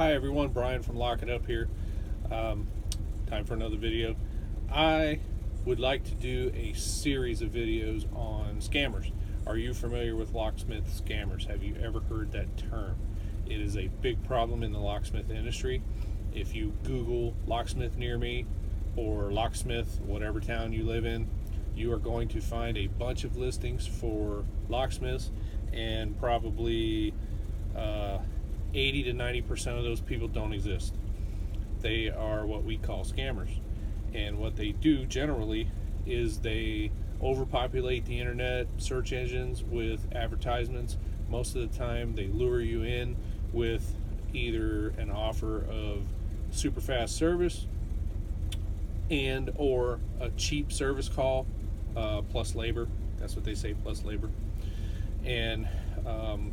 Hi everyone, Brian from Lock It Up here. Time for another video. I would like to do a series of videos on scammers. Are you familiar with locksmith scammers? Have you ever heard that term? It is a big problem in the locksmith industry. If you Google locksmith near me or locksmith, whatever town you live in, you are going to find a bunch of listings for locksmiths, and probably 80 to 90% of those people don't exist. They are what we call scammers. And what they do generally is they overpopulate the internet search engines with advertisements. Most of the time they lure you in with either an offer of super fast service and or a cheap service call plus labor. That's what they say, plus labor. And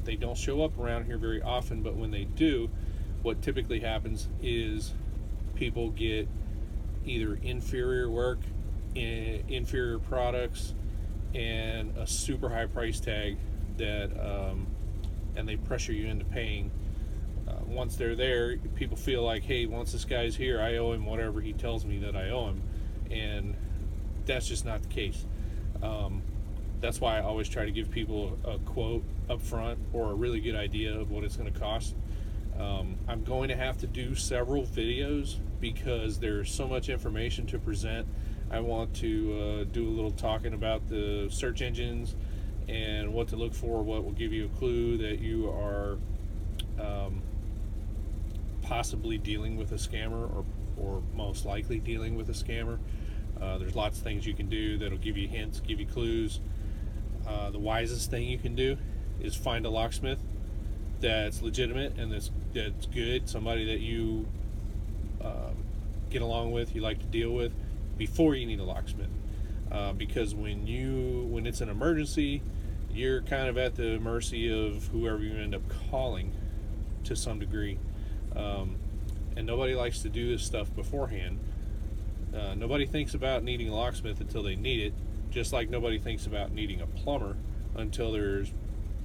they don't show up around here very often, but when they do, what typically happens is people get either inferior work, inferior products, and a super high price tag that and they pressure you into paying. Once they're there, people feel like, hey, once this guy's here, I owe him whatever he tells me that I owe him, and that's just not the case. That's why I always try to give people a quote up front or a really good idea of what it's going to cost. I'm going to have to do several videos because there's so much information to present. I want to do a little talking about the search engines and what to look for, what will give you a clue that you are possibly dealing with a scammer, or most likely dealing with a scammer. There's lots of things you can do that'll give you hints, give you clues. The wisest thing you can do is find a locksmith that's legitimate and that's good, somebody that you get along with, you like to deal with, before you need a locksmith. Because when it's an emergency, you're kind of at the mercy of whoever you end up calling to some degree. And nobody likes to do this stuff beforehand. Nobody thinks about needing a locksmith until they need it, just like nobody thinks about needing a plumber until there's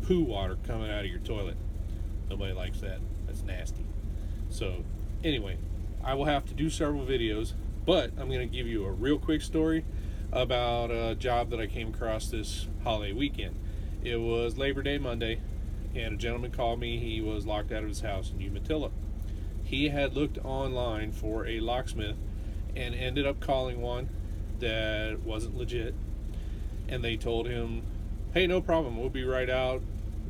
poo water coming out of your toilet. Nobody likes that. That's nasty. So anyway, I will have to do several videos, but I'm going to give you a real quick story about a job that I came across this holiday weekend. It was Labor Day Monday, and a gentleman called me. He was locked out of his house in Umatilla. He had looked online for a locksmith and ended up calling one that wasn't legit, and they told him, hey, no problem, we'll be right out.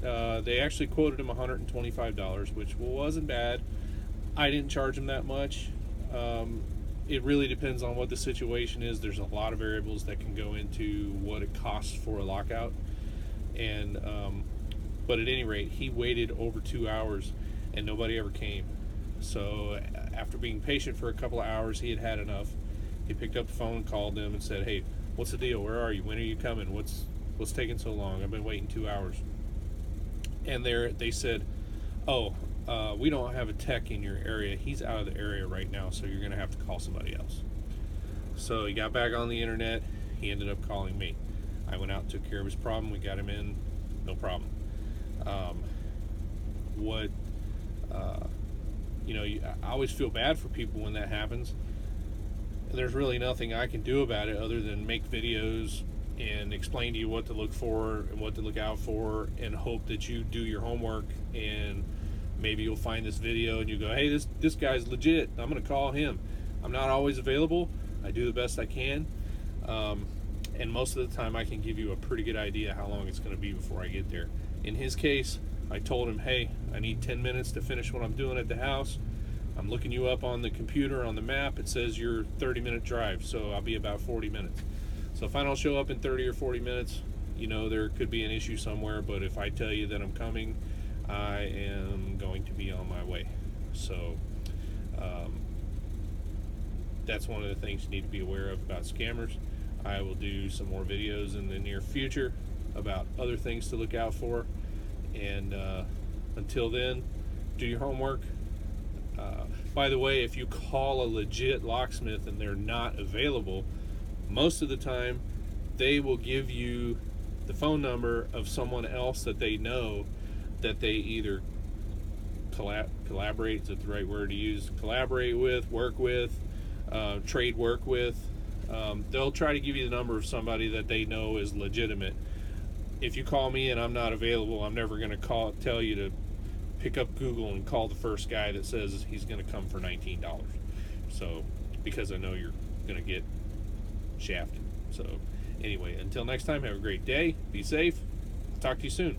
They actually quoted him $125, which wasn't bad. I didn't charge him that much. It really depends on what the situation is. There's a lot of variables that can go into what it costs for a lockout, and but at any rate, he waited over 2 hours and nobody ever came. So after being patient for a couple of hours, he had had enough. He picked up the phone, called them, and said, hey, what's the deal? Where are you? When are you coming? What's taking so long? I've been waiting 2 hours. And they said, oh, we don't have a tech in your area. He's out of the area right now, so you're going to have to call somebody else. So he got back on the internet. He ended up calling me. I went out and took care of his problem. We got him in, no problem. I always feel bad for people when that happens. There's really nothing I can do about it other than make videos and explain to you what to look for and what to look out for, and hope that you do your homework, and maybe you'll find this video and you go, hey, this guy's legit, I'm gonna call him. I'm not always available. I do the best I can, and most of the time I can give you a pretty good idea how long it's going to be before I get there. In his case, I told him, hey, I need 10 minutes to finish what I'm doing at the house. I'm looking you up on the computer, on the map. It says you're 30-minute drive, so I'll be about 40 minutes. So if I don't show up in 30 or 40 minutes, there could be an issue somewhere, but if I tell you that I'm coming, I am going to be on my way. So that's one of the things you need to be aware of about scammers. I will do some more videos in the near future about other things to look out for, and until then, do your homework. By the way, if you call a legit locksmith and they're not available, most of the time they will give you the phone number of someone else that they know, that they either collaborate, is that the right word to use? Collaborate with, work with, trade work with. They'll try to give you the number of somebody that they know is legitimate. If you call me and I'm not available, I'm never going to tell you to pick up Google and call the first guy that says he's going to come for $19. So, because I know you're going to get shafted. So, anyway, until next time, have a great day. Be safe. Talk to you soon.